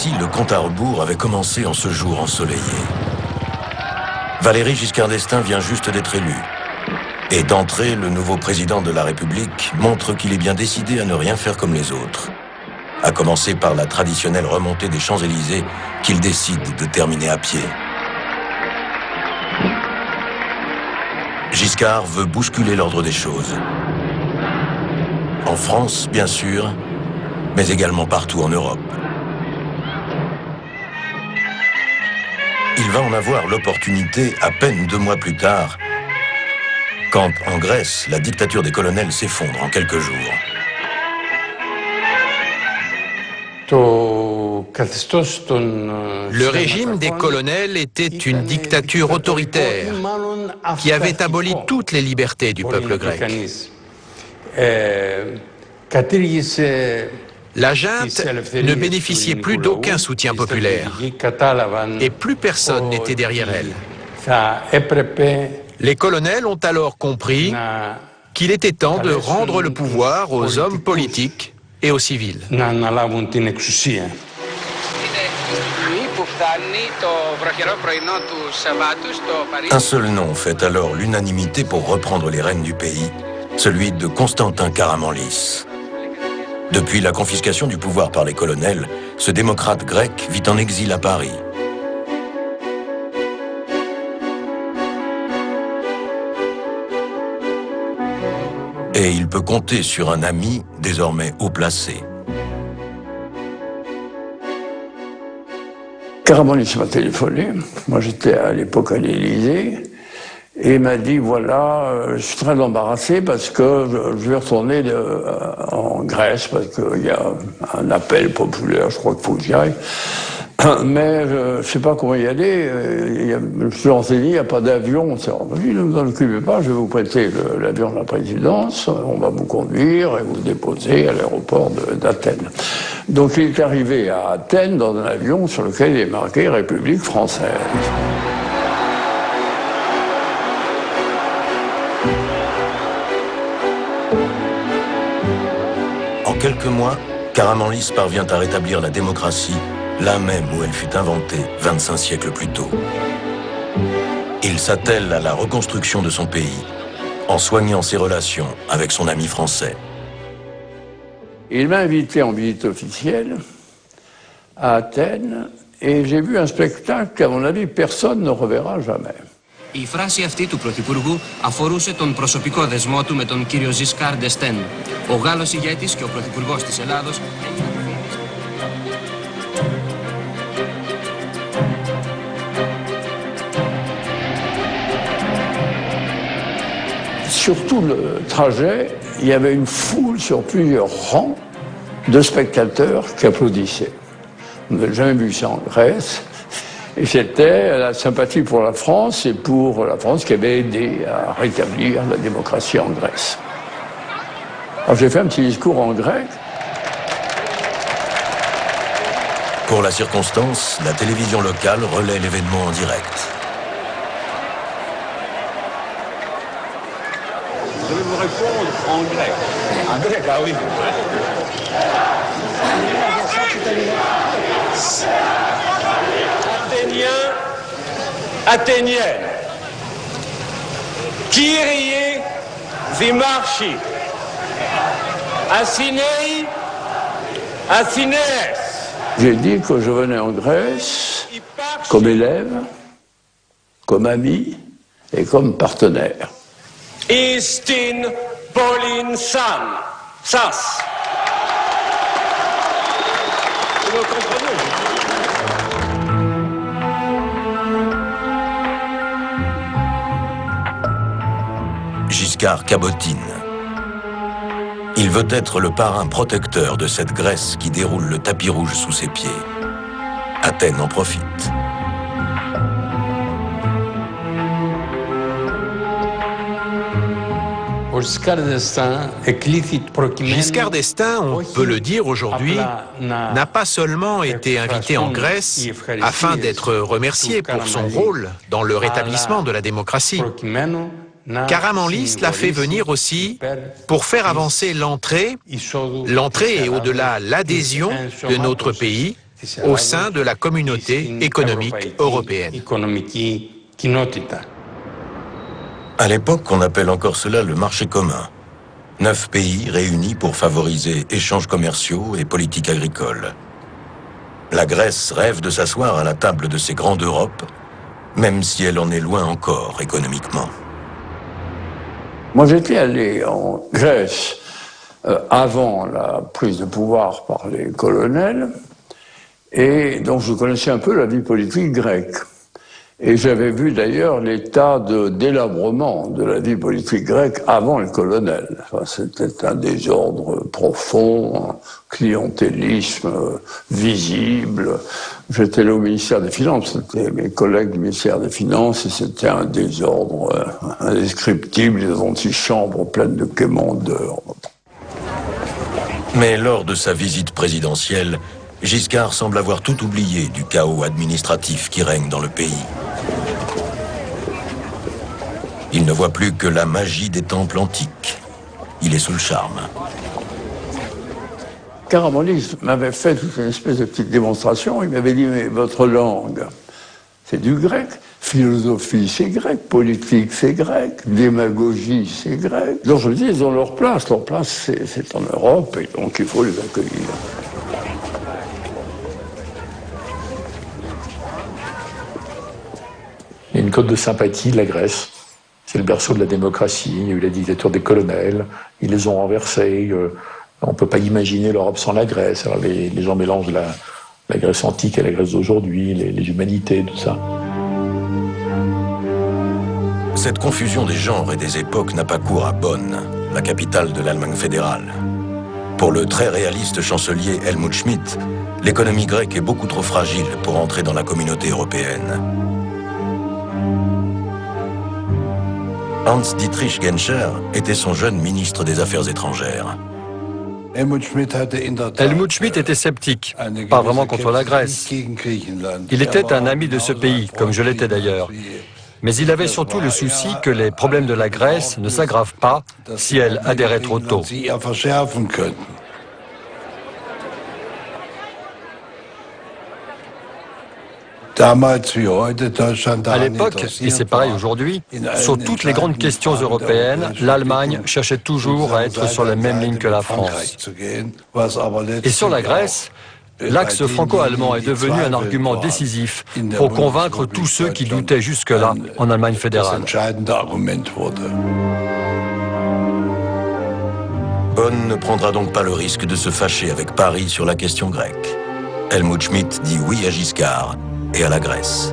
Si le compte à rebours avait commencé en ce jour ensoleillé. Valéry Giscard d'Estaing vient juste d'être élu. Et d'entrée, le nouveau président de la République montre qu'il est bien décidé à ne rien faire comme les autres. À commencer par la traditionnelle remontée des Champs-Élysées qu'il décide de terminer à pied. Giscard veut bousculer l'ordre des choses. En France, bien sûr, mais également partout en Europe. Il va en avoir l'opportunité à peine 2 mois plus tard, quand, en Grèce, la dictature des colonels s'effondre en quelques jours. Le régime des colonels était une dictature autoritaire qui avait aboli toutes les libertés du peuple grec. La junte ne bénéficiait plus d'aucun soutien populaire et plus personne n'était derrière elle. Les colonels ont alors compris qu'il était temps de rendre le pouvoir aux hommes politiques et aux civils. Un seul nom fait alors l'unanimité pour reprendre les rênes du pays, celui de Constantin Karamanlis. Depuis la confiscation du pouvoir par les colonels, ce démocrate grec vit en exil à Paris. Et il peut compter sur un ami désormais haut placé. Karamanlis m'a téléphoné, moi j'étais à l'époque à l'Élysée, et il m'a dit voilà, je suis très embarrassé parce que je vais retourner en Grèce parce qu'il y a un appel populaire, je crois qu'il faut que j'y aille. Mais je ne sais pas comment y aller, je me suis renseigné, il n'y a pas d'avion. Ne vous en occupez pas, je vais vous prêter l'avion de la présidence, on va vous conduire et vous déposer à l'aéroport d'Athènes. Donc il est arrivé à Athènes dans un avion sur lequel il est marqué République française. En quelques mois, Karamanlis parvient à rétablir la démocratie, là même où elle fut inventée 25 siècles plus tôt. Il s'attelle à la reconstruction de son pays, en soignant ses relations avec son ami français. Il m'a invité en visite officielle à Athènes et j'ai vu un spectacle qu'à mon avis personne ne reverra jamais. Η φράση αυτή του Πρωθυπουργού αφορούσε τον προσωπικό δεσμό του με τον κύριο Ζισκάρ ντ'Εστέν. Ο Γάλλος ηγέτης και ο Πρωθυπουργός της Ελλάδος. Sur tout le trajet, il y avait une foule sur plusieurs rangs de spectateurs qui applaudissaient. On n'avait jamais vu ça en Grèce. Et c'était la sympathie pour la France et pour la France qui avait aidé à rétablir la démocratie en Grèce. Alors j'ai fait un petit discours en grec. Pour la circonstance, la télévision locale relaie l'événement en direct. Je vais vous répondre en grec. En grec, ah oui. Athénienne. Kyrie Dimarchi. Athénei. Athénès. J'ai dit que je venais en Grèce comme élève, comme ami et comme partenaire. Istin Pauline San. Sas. Vous me comprenez? Giscard cabotine. Il veut être le parrain protecteur de cette Grèce qui déroule le tapis rouge sous ses pieds. Athènes en profite. Giscard d'Estaing, on peut le dire aujourd'hui, n'a pas seulement été invité en Grèce afin d'être remercié pour son rôle dans le rétablissement de la démocratie. Karamanlis l'a fait venir aussi pour faire avancer l'entrée et au-delà l'adhésion de notre pays au sein de la communauté économique européenne. À l'époque, on appelle encore cela le marché commun. 9 pays réunis pour favoriser échanges commerciaux et politiques agricoles. La Grèce rêve de s'asseoir à la table de ces grands d'Europe, même si elle en est loin encore économiquement. Moi, j'étais allé en Grèce avant la prise de pouvoir par les colonels, et donc je connaissais un peu la vie politique grecque. Et j'avais vu d'ailleurs l'état de délabrement de la vie politique grecque avant les colonels. Enfin, c'était un désordre profond, un clientélisme visible. J'étais là au ministère des Finances, c'était mes collègues du ministère des Finances, et c'était un désordre indescriptible, des antichambres pleines de quémandeurs. Mais lors de sa visite présidentielle, Giscard semble avoir tout oublié du chaos administratif qui règne dans le pays. Il ne voit plus que la magie des temples antiques. Il est sous le charme. Karamanlis m'avait fait toute une espèce de petite démonstration. Il m'avait dit, mais votre langue, c'est du grec. Philosophie, c'est grec. Politique, c'est grec. Démagogie, c'est grec. Donc je me dis, ils ont leur place. Leur place, c'est en Europe, et donc il faut les accueillir. Il y a une cote de sympathie de la Grèce. C'est le berceau de la démocratie. Il y a eu la dictature des colonels. Ils les ont renversés. On ne peut pas imaginer l'Europe sans la Grèce. Alors les gens mélangent la Grèce antique et la Grèce d'aujourd'hui, les humanités, tout ça. Cette confusion des genres et des époques n'a pas cours à Bonn, la capitale de l'Allemagne fédérale. Pour le très réaliste chancelier Helmut Schmidt, l'économie grecque est beaucoup trop fragile pour entrer dans la communauté européenne. Hans-Dietrich Genscher était son jeune ministre des Affaires étrangères. Helmut Schmidt était sceptique, pas vraiment contre la Grèce. Il était un ami de ce pays, comme je l'étais d'ailleurs. Mais il avait surtout le souci que les problèmes de la Grèce ne s'aggravent pas si elle adhérait trop tôt. À l'époque, et c'est pareil aujourd'hui, sur toutes les grandes questions européennes, l'Allemagne cherchait toujours à être sur la même ligne que la France. Et sur la Grèce, l'axe franco-allemand est devenu un argument décisif pour convaincre tous ceux qui doutaient jusque-là en Allemagne fédérale. Bonn ne prendra donc pas le risque de se fâcher avec Paris sur la question grecque. Helmut Schmidt dit oui à Giscard et à la Grèce.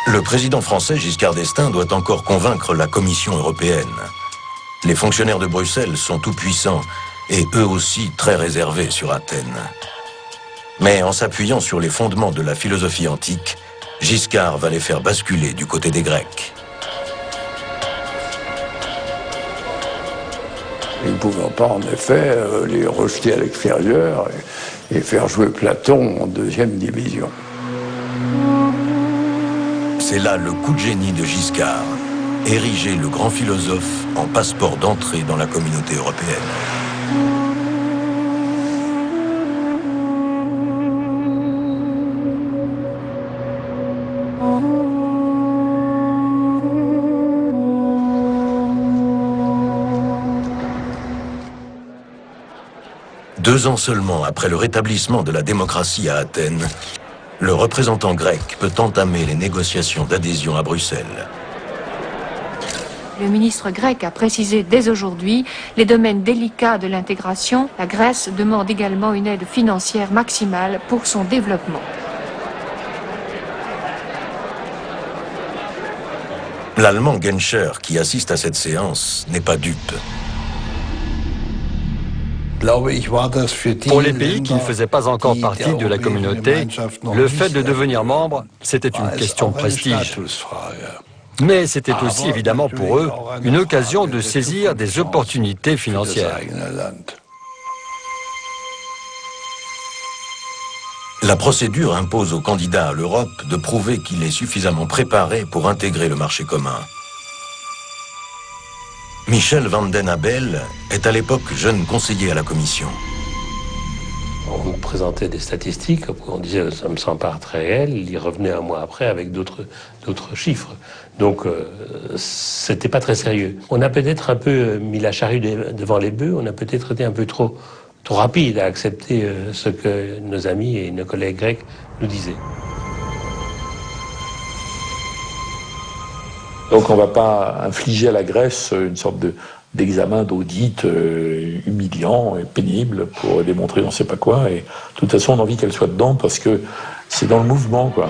Le président français Giscard d'Estaing doit encore convaincre la Commission européenne. Les fonctionnaires de Bruxelles sont tout-puissants et eux aussi très réservés sur Athènes. Mais en s'appuyant sur les fondements de la philosophie antique, Giscard va les faire basculer du côté des Grecs. Il ne pouvait pas, en effet, les rejeter à l'extérieur et faire jouer Platon en deuxième division. C'est là le coup de génie de Giscard, ériger le grand philosophe en passeport d'entrée dans la communauté européenne. Deux ans seulement après le rétablissement de la démocratie à Athènes, le représentant grec peut entamer les négociations d'adhésion à Bruxelles. Le ministre grec a précisé dès aujourd'hui les domaines délicats de l'intégration. La Grèce demande également une aide financière maximale pour son développement. L'Allemand Genscher, qui assiste à cette séance, n'est pas dupe. Pour les pays qui ne faisaient pas encore partie de la communauté, le fait de devenir membre, c'était une question de prestige. Mais c'était aussi évidemment pour eux une occasion de saisir des opportunités financières. La procédure impose au candidat à l'Europe de prouver qu'il est suffisamment préparé pour intégrer le marché commun. Michel Van den Abel est à l'époque jeune conseiller à la Commission. On nous présentait des statistiques, on disait ça me semble pas très réel, il revenait un mois après avec d'autres chiffres. Donc c'était pas très sérieux. On a peut-être un peu mis la charrue devant les bœufs, on a peut-être été un peu trop rapide à accepter ce que nos amis et nos collègues grecs nous disaient. Donc on ne va pas infliger à la Grèce une sorte d'examen d'audit humiliant et pénible pour démontrer on ne sait pas quoi. Et de toute façon, on a envie qu'elle soit dedans parce que c'est dans le mouvement, quoi.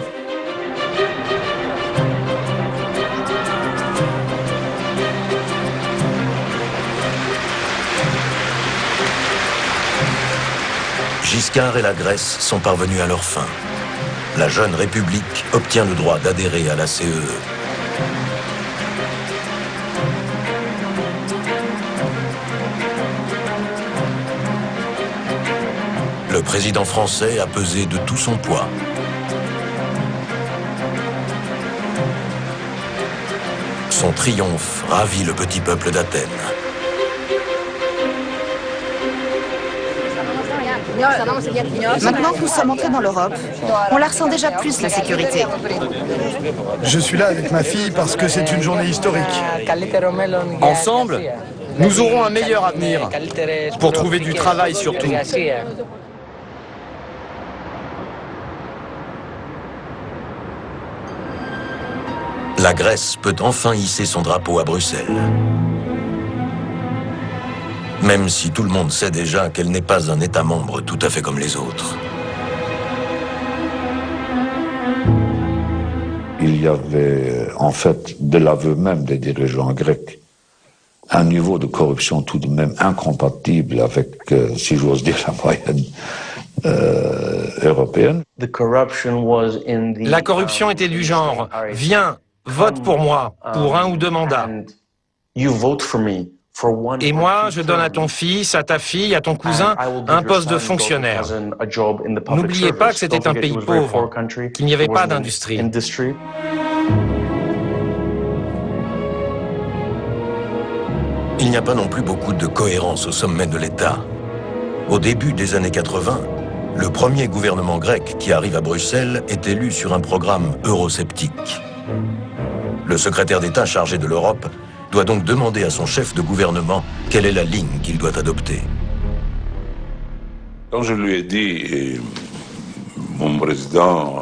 Giscard et la Grèce sont parvenus à leur fin. La jeune République obtient le droit d'adhérer à la CEE. Le président français a pesé de tout son poids. Son triomphe ravit le petit peuple d'Athènes. Maintenant que nous sommes entrés dans l'Europe, on la ressent déjà plus, la sécurité. Je suis là avec ma fille parce que c'est une journée historique. Ensemble, nous aurons un meilleur avenir, pour trouver du travail surtout. La Grèce peut enfin hisser son drapeau à Bruxelles. Même si tout le monde sait déjà qu'elle n'est pas un État membre tout à fait comme les autres. Il y avait, en fait, de l'aveu même des dirigeants grecs, un niveau de corruption tout de même incompatible avec, si j'ose dire, la moyenne européenne. La corruption était du genre « Viens, vote pour moi, pour 1 ou 2 mandats. Et moi, je donne à ton fils, à ta fille, à ton cousin, un poste de fonctionnaire. » N'oubliez pas que c'était un pays pauvre, qu'il n'y avait pas d'industrie. Il n'y a pas non plus beaucoup de cohérence au sommet de l'État. Au début des années 80, le premier gouvernement grec qui arrive à Bruxelles est élu sur un programme eurosceptique. Le secrétaire d'État chargé de l'Europe doit donc demander à son chef de gouvernement quelle est la ligne qu'il doit adopter. Quand je lui ai dit, mon président,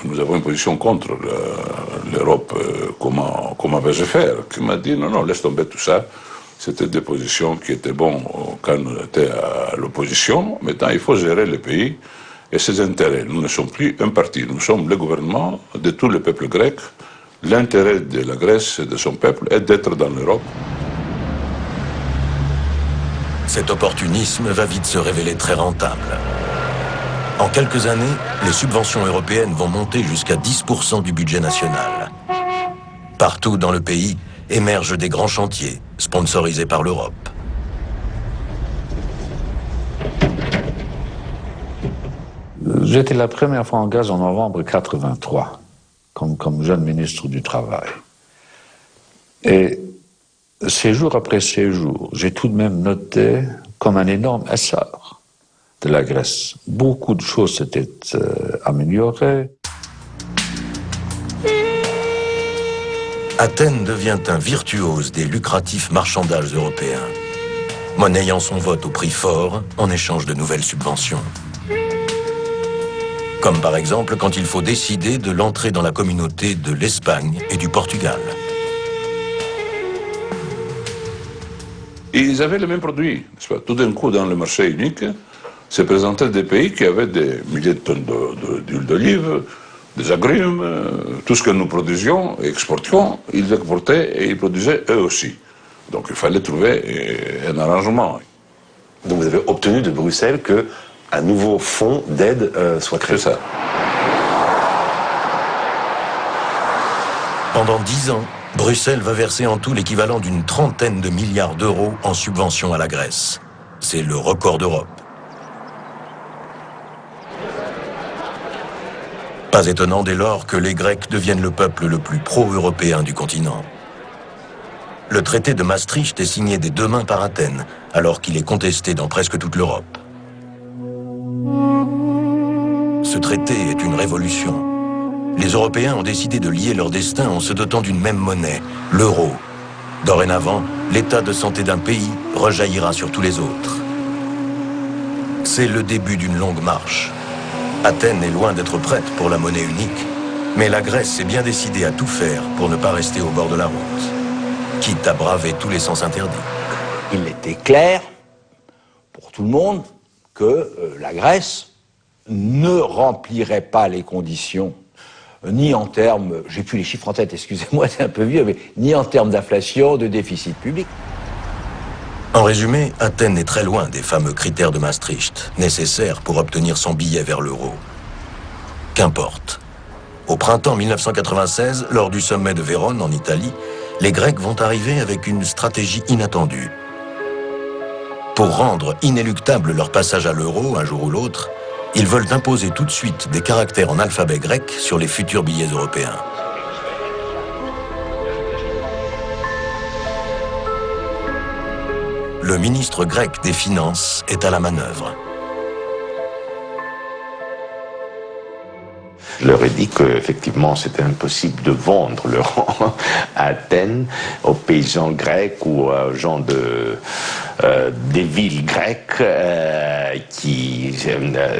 nous avons une position contre l'Europe, comment vais-je faire? Il m'a dit, non, laisse tomber tout ça. C'était des positions qui étaient bonnes quand on était à l'opposition. Maintenant, il faut gérer le pays et ses intérêts. Nous ne sommes plus un parti, nous sommes le gouvernement de tout le peuple grec. L'intérêt de la Grèce et de son peuple est d'être dans l'Europe. Cet opportunisme va vite se révéler très rentable. En quelques années, les subventions européennes vont monter jusqu'à 10% du budget national. Partout dans le pays émergent des grands chantiers, sponsorisés par l'Europe. J'étais la première fois en Grèce en novembre 83. Comme jeune ministre du Travail. Et séjour après séjour, j'ai tout de même noté comme un énorme essor de la Grèce. Beaucoup de choses s'étaient améliorées. Athènes devient un virtuose des lucratifs marchandages européens, monnayant son vote au prix fort en échange de nouvelles subventions. Comme par exemple quand il faut décider de l'entrée dans la communauté de l'Espagne et du Portugal. Ils avaient les mêmes produits. Tout d'un coup, dans le marché unique, se présentaient des pays qui avaient des milliers de tonnes d'huile d'olive, des agrumes, tout ce que nous produisions et exportions, ils exportaient et ils produisaient eux aussi. Donc il fallait trouver un arrangement. Donc vous avez obtenu de Bruxelles que un nouveau fonds d'aide soit créé. C'est ça. Pendant 10 ans, Bruxelles va verser en tout l'équivalent d'une 30aine de milliards d'euros en subventions à la Grèce. C'est le record d'Europe. Pas étonnant dès lors que les Grecs deviennent le peuple le plus pro-européen du continent. Le traité de Maastricht est signé des deux mains par Athènes, alors qu'il est contesté dans presque toute l'Europe. Ce traité est une révolution. Les Européens ont décidé de lier leur destin en se dotant d'une même monnaie, l'euro. Dorénavant, l'état de santé d'un pays rejaillira sur tous les autres. C'est le début d'une longue marche. Athènes est loin d'être prête pour la monnaie unique, mais la Grèce s'est bien décidée à tout faire pour ne pas rester au bord de la route, quitte à braver tous les sens interdits. Il était clair pour tout le monde que la Grèce ne remplirait pas les conditions, ni en termes, j'ai plus les chiffres en tête, excusez-moi, c'est un peu vieux, mais ni en termes d'inflation, de déficit public. En résumé, Athènes est très loin des fameux critères de Maastricht, nécessaires pour obtenir son billet vers l'euro. Qu'importe. Au printemps 1996, lors du sommet de Vérone en Italie, les Grecs vont arriver avec une stratégie inattendue. Pour rendre inéluctable leur passage à l'euro un jour ou l'autre, ils veulent imposer tout de suite des caractères en alphabet grec sur les futurs billets européens. Le ministre grec des Finances est à la manœuvre. Je leur ai dit qu'effectivement c'était impossible de vendre l'euro à Athènes, aux paysans grecs ou aux gens des villes grecques qui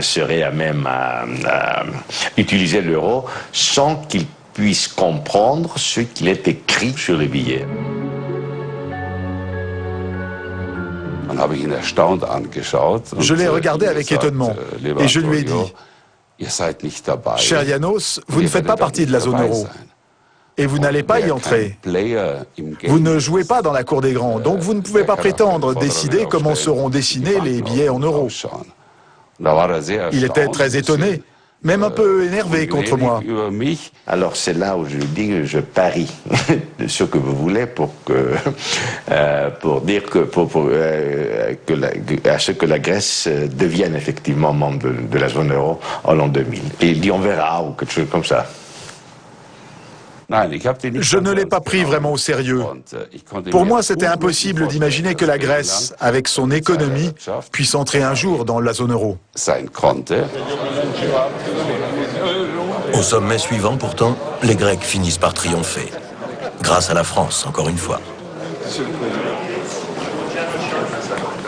seraient à même à utiliser l'euro sans qu'ils puissent comprendre ce qu'il est écrit sur les billets. Je l'ai regardé avec étonnement et je lui ai dit, cher Yanos, vous ne faites pas partie de la zone euro et vous n'allez pas y entrer. Vous ne jouez pas dans la cour des grands, donc vous ne pouvez pas prétendre décider comment seront dessinés les billets en euros. Il était très étonné, même un peu énervé contre moi. Alors c'est là où je lui dis que je parie de ce que vous voulez pour dire à ce que la Grèce devienne effectivement membre de la zone euro en l'an 2000. Et il dit on verra ou quelque chose comme ça. Je ne l'ai pas pris vraiment au sérieux. Pour moi, c'était impossible d'imaginer que la Grèce, avec son économie, puisse entrer un jour dans la zone euro. Au sommet suivant, pourtant, les Grecs finissent par triompher. Grâce à la France, encore une fois.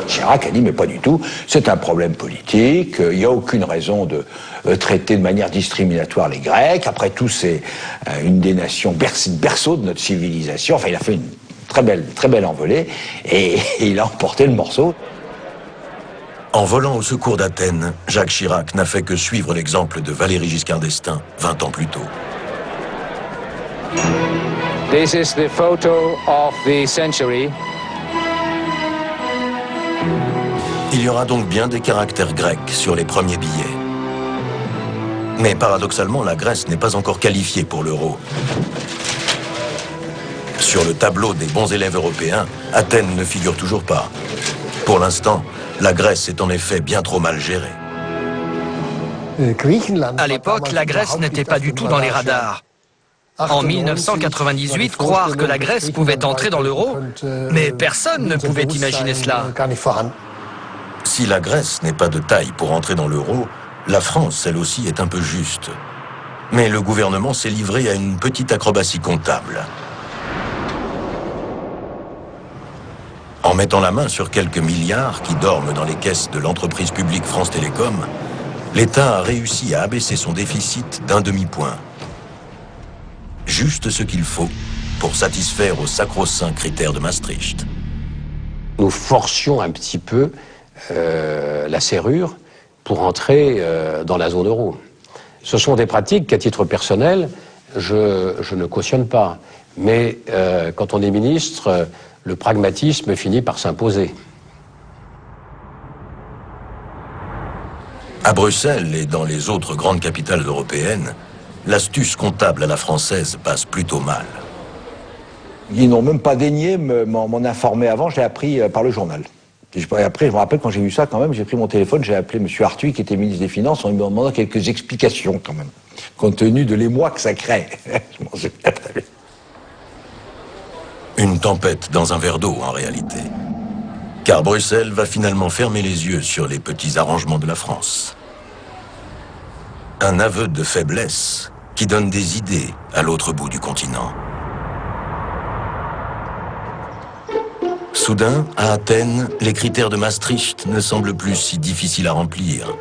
Chirac a dit, mais pas du tout, c'est un problème politique, il n'y a aucune raison de traiter de manière discriminatoire les Grecs. Après tout, c'est une des nations berceau de notre civilisation. Enfin, il a fait une très belle envolée et il a emporté le morceau. En volant au secours d'Athènes, Jacques Chirac n'a fait que suivre l'exemple de Valéry Giscard d'Estaing 20 ans plus tôt. This is the photo of the century. Il y aura donc bien des caractères grecs sur les premiers billets. Mais paradoxalement, la Grèce n'est pas encore qualifiée pour l'euro. Sur le tableau des bons élèves européens, Athènes ne figure toujours pas. Pour l'instant, la Grèce est en effet bien trop mal gérée. À l'époque, la Grèce n'était pas du tout dans les radars. En 1998, croire que la Grèce pouvait entrer dans l'euro, mais personne ne pouvait imaginer cela. Si la Grèce n'est pas de taille pour entrer dans l'euro, la France, elle aussi, est un peu juste. Mais le gouvernement s'est livré à une petite acrobatie comptable. En mettant la main sur quelques milliards qui dorment dans les caisses de l'entreprise publique France Télécom, l'État a réussi à abaisser son déficit d'1 demi-point. Juste ce qu'il faut pour satisfaire aux sacro-saints critères de Maastricht. Nous forcions un petit peu la serrure pour entrer dans la zone euro. Ce sont des pratiques qu'à titre personnel, je ne cautionne pas. Mais quand on est ministre, le pragmatisme finit par s'imposer. À Bruxelles et dans les autres grandes capitales européennes, l'astuce comptable à la française passe plutôt mal. Ils n'ont même pas daigné m'en informer avant, je l'ai appris par le journal. Et après, je me rappelle, quand j'ai vu ça, quand même, j'ai pris mon téléphone, j'ai appelé M. Arthuis, qui était ministre des Finances, en lui demandant quelques explications, quand même, compte tenu de l'émoi que ça crée. Je m'en souviens très bien. Une tempête dans un verre d'eau, en réalité. Car Bruxelles va finalement fermer les yeux sur les petits arrangements de la France. Un aveu de faiblesse qui donne des idées à l'autre bout du continent. Soudain, à Athènes, les critères de Maastricht ne semblent plus si difficiles à remplir.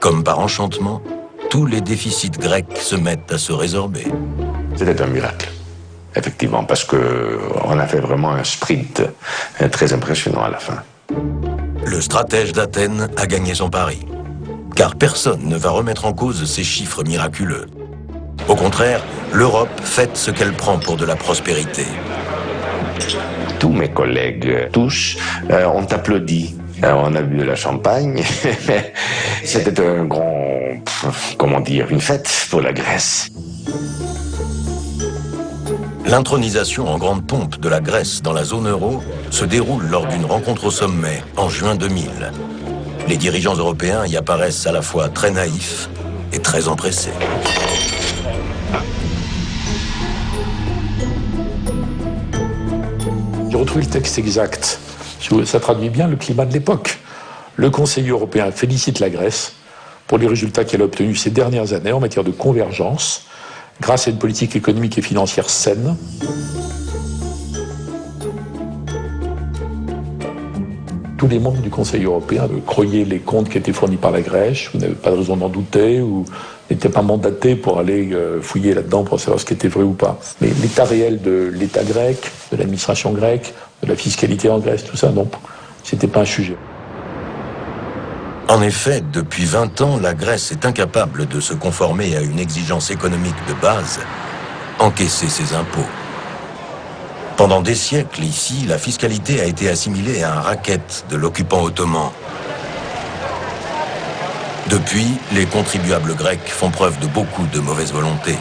Comme par enchantement, tous les déficits grecs se mettent à se résorber. C'était un miracle, effectivement, parce qu'on a fait vraiment un sprint très impressionnant à la fin. Le stratège d'Athènes a gagné son pari. Car personne ne va remettre en cause ces chiffres miraculeux. Au contraire, l'Europe fête ce qu'elle prend pour de la prospérité. Tous mes collègues, tous, ont applaudi. On a bu de la champagne. C'était un grand, comment dire, une fête pour la Grèce. L'intronisation en grande pompe de la Grèce dans la zone euro se déroule lors d'une rencontre au sommet en juin 2000. Les dirigeants européens y apparaissent à la fois très naïfs et très empressés. J'ai retrouvé le texte exact. Ça traduit bien le climat de l'époque. Le Conseil européen félicite la Grèce pour les résultats qu'elle a obtenus ces dernières années en matière de convergence, grâce à une politique économique et financière saine. Tous les membres du Conseil européen croyaient les comptes qui étaient fournis par la Grèce, vous n'avez pas de raison d'en douter, ou n'étaient pas mandatés pour aller fouiller là-dedans pour savoir ce qui était vrai ou pas. Mais l'état réel de l'État grec, de l'administration grecque, de la fiscalité en Grèce, tout ça, non, c'était pas un sujet. En effet, depuis 20 ans, la Grèce est incapable de se conformer à une exigence économique de base, encaisser ses impôts. Pendant des siècles, ici, la fiscalité a été assimilée à un racket de l'occupant ottoman. Depuis, les contribuables grecs font preuve de beaucoup de mauvaise volonté.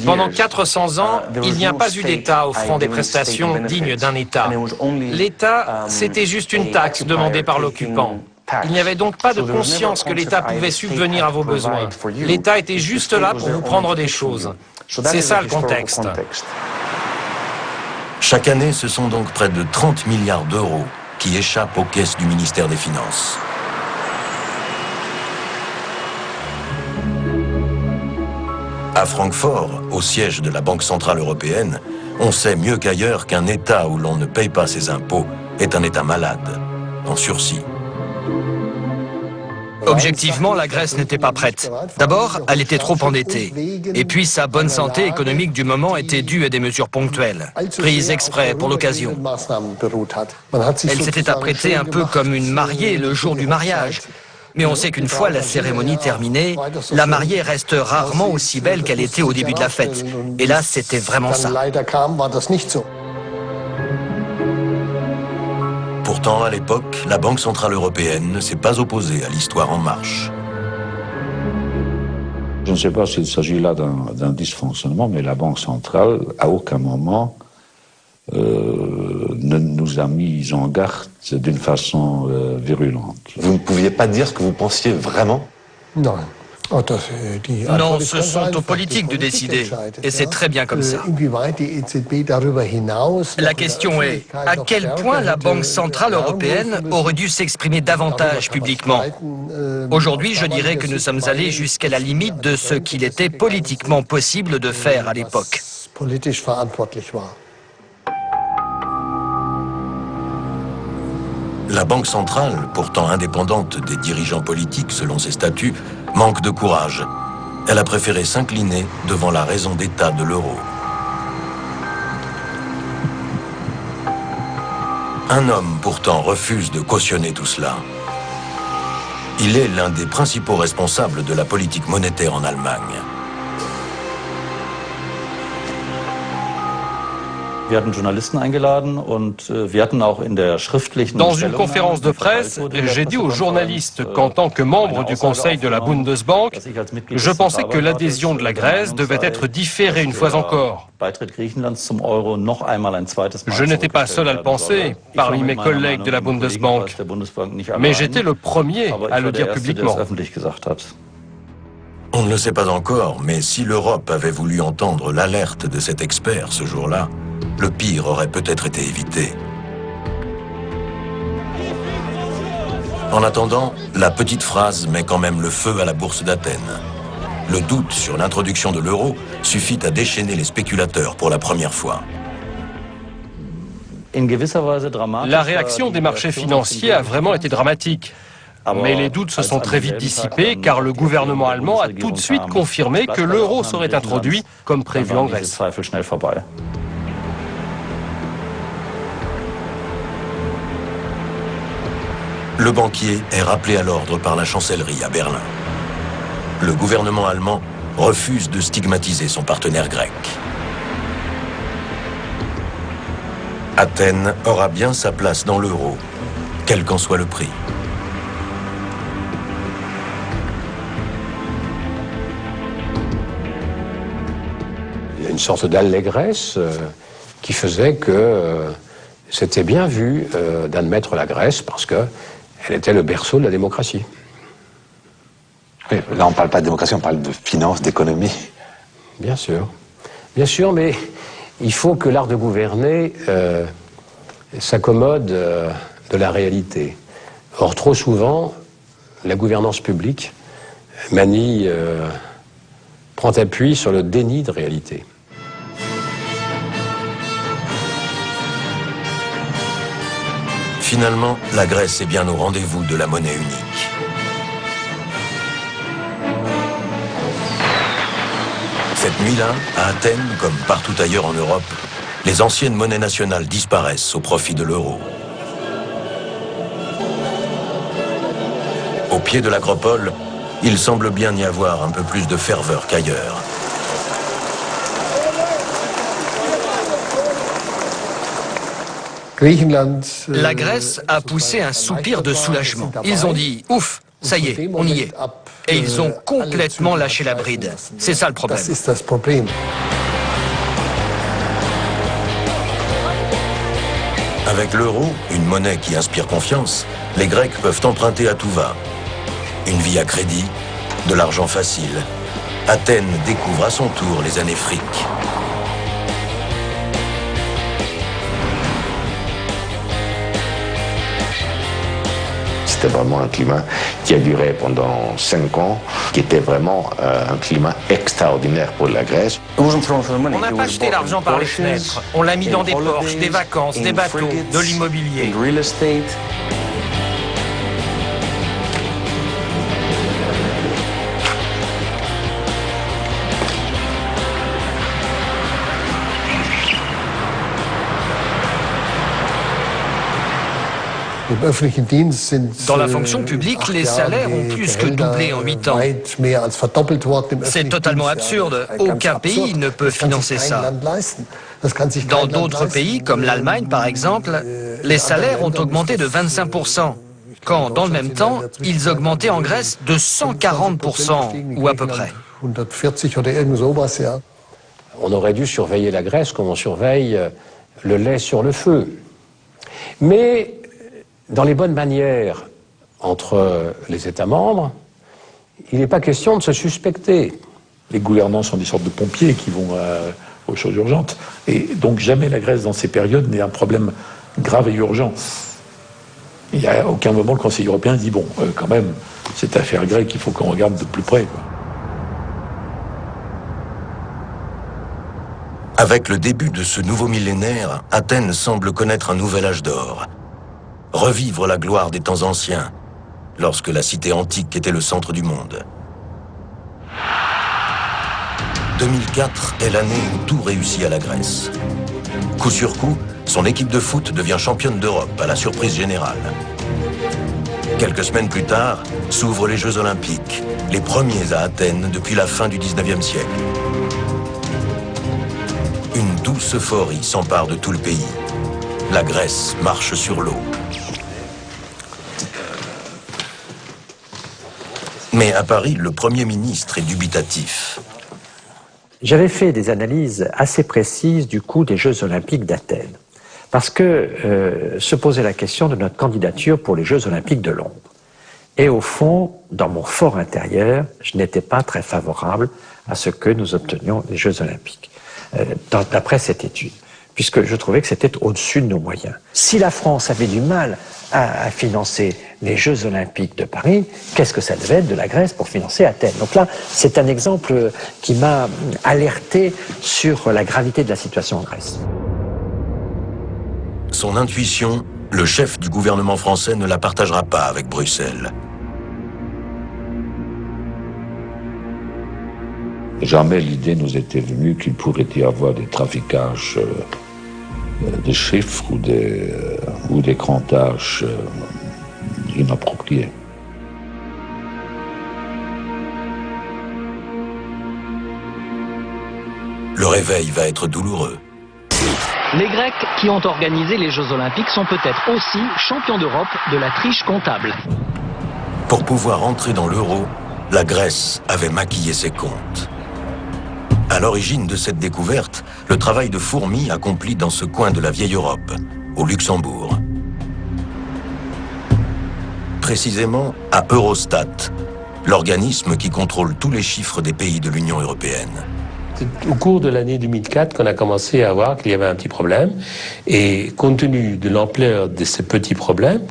Pendant 400 ans, il n'y a pas eu d'État offrant des prestations dignes d'un État. L'État, c'était juste une taxe demandée par l'occupant. Il n'y avait donc pas de conscience que l'État pouvait subvenir à vos besoins. L'État était juste là pour vous prendre des choses. C'est ça le contexte. Chaque année, ce sont donc près de 30 milliards d'euros qui échappent aux caisses du ministère des Finances. À Francfort, au siège de la Banque Centrale Européenne, on sait mieux qu'ailleurs qu'un État où l'on ne paye pas ses impôts est un État malade, en sursis. Objectivement, la Grèce n'était pas prête. D'abord, elle était trop endettée. Et puis, sa bonne santé économique du moment était due à des mesures ponctuelles, prises exprès pour l'occasion. Elle s'était apprêtée un peu comme une mariée le jour du mariage. Mais on sait qu'une fois la cérémonie terminée, la mariée reste rarement aussi belle qu'elle était au début de la fête. Et là, c'était vraiment ça. Pourtant, à l'époque, la Banque Centrale Européenne ne s'est pas opposée à l'histoire en marche. Je ne sais pas s'il s'agit là d'un dysfonctionnement, mais la Banque Centrale, à aucun moment, ne nous a mis en garde d'une façon virulente. Vous ne pouviez pas dire ce que vous pensiez vraiment? Non. Non, ce sont aux politiques de décider. Et c'est très bien comme ça. La question est, à quel point la Banque Centrale Européenne aurait dû s'exprimer davantage publiquement? Aujourd'hui, je dirais que nous sommes allés jusqu'à la limite de ce qu'il était politiquement possible de faire à l'époque. La Banque centrale, pourtant indépendante des dirigeants politiques selon ses statuts, manque de courage. Elle a préféré s'incliner devant la raison d'État de l'euro. Un homme, pourtant, refuse de cautionner tout cela. Il est l'un des principaux responsables de la politique monétaire en Allemagne. Dans une conférence de presse, j'ai dit aux journalistes qu'en tant que membre du conseil de la Bundesbank, je pensais que l'adhésion de la Grèce devait être différée une fois encore. Je n'étais pas seul à le penser parmi mes collègues de la Bundesbank, mais j'étais le premier à le dire publiquement. On ne le sait pas encore, mais si l'Europe avait voulu entendre l'alerte de cet expert ce jour-là, le pire aurait peut-être été évité. En attendant, la petite phrase met quand même le feu à la bourse d'Athènes. Le doute sur l'introduction de l'euro suffit à déchaîner les spéculateurs pour la première fois. La réaction des marchés financiers a vraiment été dramatique. Mais les doutes se sont très vite dissipés car le gouvernement allemand a tout de suite confirmé que l'euro serait introduit comme prévu en Grèce. Le banquier est rappelé à l'ordre par la chancellerie à Berlin. Le gouvernement allemand refuse de stigmatiser son partenaire grec. Athènes aura bien sa place dans l'euro, quel qu'en soit le prix. Il y a une sorte d'allégresse qui faisait que c'était bien vu d'admettre la Grèce parce qu'elle était le berceau de la démocratie. Oui, là on ne parle pas de démocratie, on parle de finance, d'économie. Bien sûr, mais il faut que l'art de gouverner s'accommode de la réalité. Or, trop souvent, la gouvernance publique prend appui sur le déni de réalité. Finalement, la Grèce est bien au rendez-vous de la monnaie unique. Cette nuit-là, à Athènes, comme partout ailleurs en Europe, les anciennes monnaies nationales disparaissent au profit de l'euro. Au pied de l'acropole, il semble bien y avoir un peu plus de ferveur qu'ailleurs. La Grèce a poussé un soupir de soulagement. Ils ont dit « Ouf, ça y est, on y est ». Et ils ont complètement lâché la bride. C'est ça le problème. Avec l'euro, une monnaie qui inspire confiance, les Grecs peuvent emprunter à tout va. Une vie à crédit, de l'argent facile. Athènes découvre à son tour les années fric. C'était vraiment un climat qui a duré pendant 5 ans, qui était vraiment un climat extraordinaire pour la Grèce. On n'a pas jeté l'argent par les fenêtres. On l'a mis dans des Porsche, des vacances, des bateaux, de l'immobilier. Dans la fonction publique, les salaires ont plus que doublé en 8 ans. C'est totalement absurde. Aucun pays ne peut financer ça. Dans d'autres pays, comme l'Allemagne par exemple, les salaires ont augmenté de 25%, quand dans le même temps, ils augmentaient en Grèce de 140%, ou à peu près. On aurait dû surveiller la Grèce comme on surveille le lait sur le feu. Mais dans les bonnes manières entre les États membres, il n'est pas question de se suspecter. Les gouvernants sont des sortes de pompiers qui vont aux choses urgentes. Et donc jamais la Grèce, dans ces périodes, n'est un problème grave et urgent. Il n'y a aucun moment le Conseil européen dit, bon, quand même, cette affaire grecque, il faut qu'on regarde de plus près, quoi. Avec le début de ce nouveau millénaire, Athènes semble connaître un nouvel âge d'or. Revivre la gloire des temps anciens, lorsque la cité antique était le centre du monde. 2004 est l'année où tout réussit à la Grèce. Coup sur coup, son équipe de foot devient championne d'Europe à la surprise générale. Quelques semaines plus tard, s'ouvrent les Jeux Olympiques, les premiers à Athènes depuis la fin du 19e siècle. Une douce euphorie s'empare de tout le pays. La Grèce marche sur l'eau. Mais à Paris, le Premier ministre est dubitatif. J'avais fait des analyses assez précises du coût des Jeux Olympiques d'Athènes, parce que se posait la question de notre candidature pour les Jeux Olympiques de Londres. Et au fond, dans mon fort intérieur, je n'étais pas très favorable à ce que nous obtenions les Jeux Olympiques, d'après cette étude, puisque je trouvais que c'était au-dessus de nos moyens. Si la France avait du mal à financer les Jeux Olympiques de Paris, qu'est-ce que ça devait être de la Grèce pour financer Athènes? Donc là, c'est un exemple qui m'a alerté sur la gravité de la situation en Grèce. Son intuition, le chef du gouvernement français ne la partagera pas avec Bruxelles. Jamais l'idée nous était venue qu'il pourrait y avoir des trafiquages de chiffres ou des crantages inappropriés. Le réveil va être douloureux. Les Grecs qui ont organisé les Jeux Olympiques sont peut-être aussi champions d'Europe de la triche comptable. Pour pouvoir entrer dans l'euro, la Grèce avait maquillé ses comptes. À l'origine de cette découverte, le travail de fourmi accompli dans ce coin de la vieille Europe, au Luxembourg. Précisément à Eurostat, l'organisme qui contrôle tous les chiffres des pays de l'Union européenne. C'est au cours de l'année 2004 qu'on a commencé à voir qu'il y avait un petit problème. Et compte tenu de l'ampleur de ces petits problèmes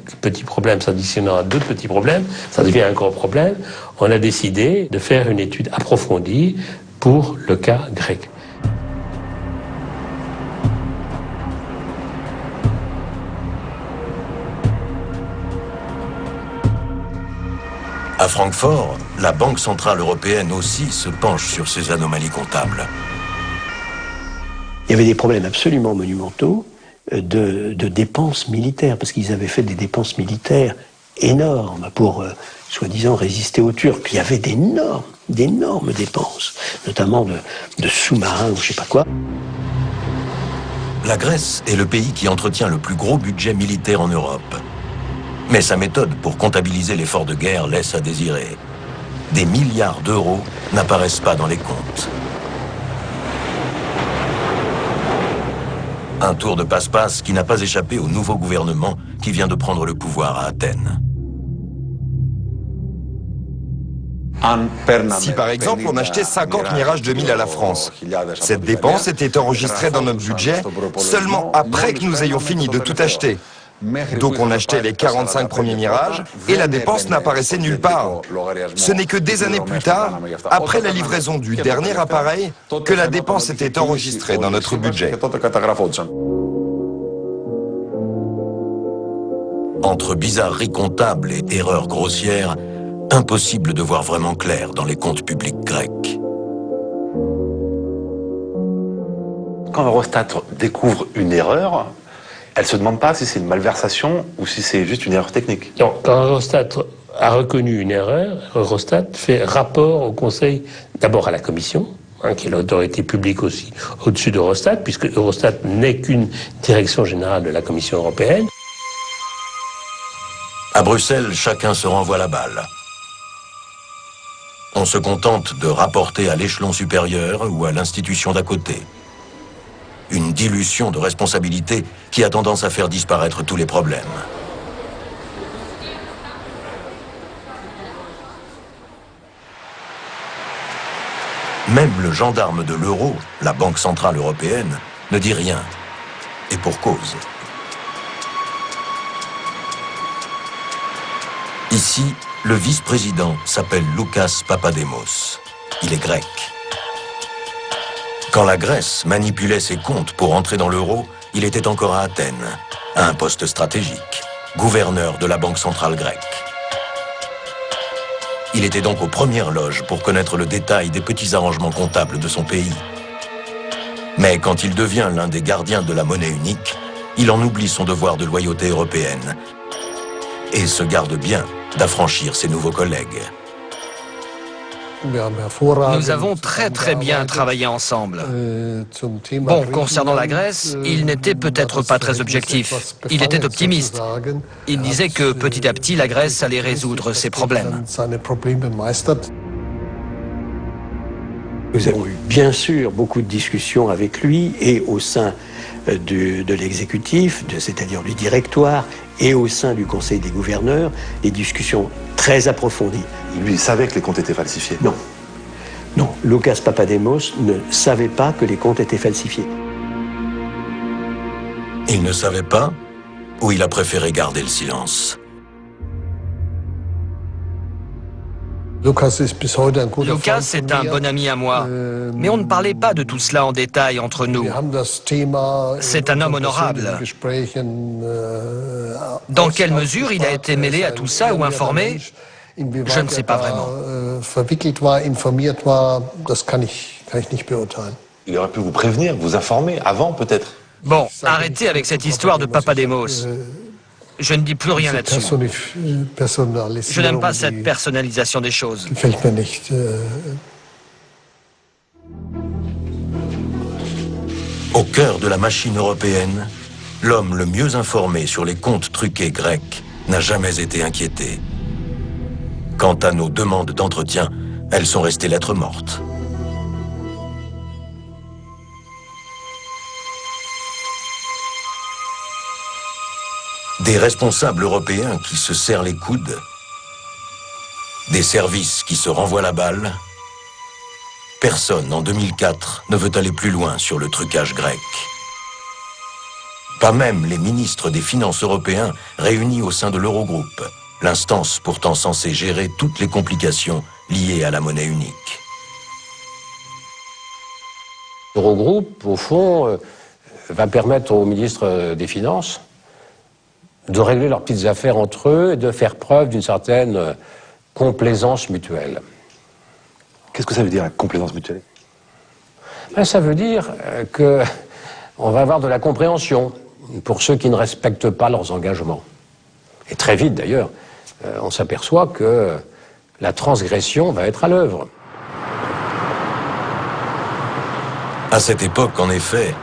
s'additionnant à d'autres petits problèmes, ça devient un gros problème, on a décidé de faire une étude approfondie pour le cas grec. À Francfort, la Banque centrale européenne aussi se penche sur ces anomalies comptables. Il y avait des problèmes absolument monumentaux de dépenses militaires, parce qu'ils avaient fait des dépenses militaires énormes pour, soi-disant, résister aux Turcs. Il y avait d'énormes dépenses, notamment de sous-marins ou je sais pas quoi. La Grèce est le pays qui entretient le plus gros budget militaire en Europe. Mais sa méthode pour comptabiliser l'effort de guerre laisse à désirer. Des milliards d'euros n'apparaissent pas dans les comptes. Un tour de passe-passe qui n'a pas échappé au nouveau gouvernement qui vient de prendre le pouvoir à Athènes. Si par exemple on achetait 50 Mirage 2000 à la France, cette dépense était enregistrée dans notre budget seulement après que nous ayons fini de tout acheter. Donc on achetait les 45 premiers Mirages et la dépense n'apparaissait nulle part. Ce n'est que des années plus tard, après la livraison du dernier appareil, que la dépense était enregistrée dans notre budget. Entre bizarreries comptables et erreurs grossières, impossible de voir vraiment clair dans les comptes publics grecs. Quand Eurostat découvre une erreur, elle ne se demande pas si c'est une malversation ou si c'est juste une erreur technique. Non, quand Eurostat a reconnu une erreur, Eurostat fait rapport au Conseil, d'abord à la Commission, qui est l'autorité publique aussi au-dessus d'Eurostat, puisque Eurostat n'est qu'une direction générale de la Commission européenne. À Bruxelles, chacun se renvoie la balle. On se contente de rapporter à l'échelon supérieur ou à l'institution d'à côté. Une dilution de responsabilité qui a tendance à faire disparaître tous les problèmes. Même le gendarme de l'euro, la Banque centrale européenne, ne dit rien. Et pour cause. Ici, le vice-président s'appelle Loukas Papademos. Il est grec. Quand la Grèce manipulait ses comptes pour entrer dans l'euro, il était encore à Athènes, à un poste stratégique, gouverneur de la Banque centrale grecque. Il était donc aux premières loges pour connaître le détail des petits arrangements comptables de son pays. Mais quand il devient l'un des gardiens de la monnaie unique, il en oublie son devoir de loyauté européenne et se garde bien d'affranchir ses nouveaux collègues. Nous avons très bien travaillé ensemble. Bon, concernant la Grèce, il n'était peut-être pas très objectif. Il était optimiste. Il disait que petit à petit, la Grèce allait résoudre ses problèmes. Nous avons eu bien sûr beaucoup de discussions avec lui et au sein de l'exécutif, c'est-à-dire du directoire, et au sein du Conseil des gouverneurs, des discussions très approfondies. Lui, il savait que les comptes étaient falsifiés? Non. Non, Loukas Papademos ne savait pas que les comptes étaient falsifiés. Il ne savait pas, ou il a préféré garder le silence? Loukas est un bon ami à moi, mais on ne parlait pas de tout cela en détail entre nous. C'est un homme honorable. Dans quelle mesure il a été mêlé à tout ça ou informé? Je ne sais pas vraiment. Il aurait pu vous prévenir, vous informer, avant peut-être. Bon, arrêtez avec cette histoire de Papademos. Je ne dis plus rien là-dessus. Je n'aime pas cette personnalisation des choses. Au cœur de la machine européenne, l'homme le mieux informé sur les comptes truqués grecs n'a jamais été inquiété. Quant à nos demandes d'entretien, elles sont restées lettres mortes. Des responsables européens qui se serrent les coudes, des services qui se renvoient la balle, personne en 2004 ne veut aller plus loin sur le trucage grec. Pas même les ministres des Finances européens réunis au sein de l'Eurogroupe, l'instance pourtant censée gérer toutes les complications liées à la monnaie unique. L'Eurogroupe, au fond, va permettre aux ministres des Finances de régler leurs petites affaires entre eux et de faire preuve d'une certaine complaisance mutuelle. Qu'est-ce que ça veut dire, la complaisance mutuelle? Ça veut dire qu'on va avoir de la compréhension pour ceux qui ne respectent pas leurs engagements. Et très vite, d'ailleurs, on s'aperçoit que la transgression va être à l'œuvre. À cette époque, en effet,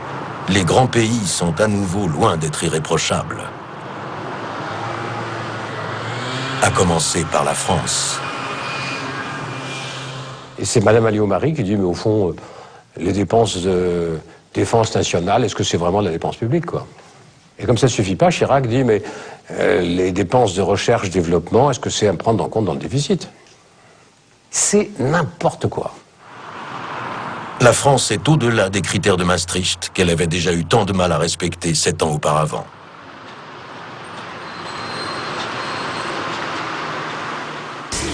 les grands pays sont à nouveau loin d'être irréprochables. À commencer par la France. Et c'est Madame Alliot-Marie qui dit, mais au fond, les dépenses de défense nationale, est-ce que c'est vraiment de la dépense publique, quoi? Et comme ça ne suffit pas, Chirac dit, mais les dépenses de recherche-développement, est-ce que c'est à prendre en compte dans le déficit? C'est n'importe quoi. La France est au-delà des critères de Maastricht qu'elle avait déjà eu tant de mal à respecter 7 ans auparavant.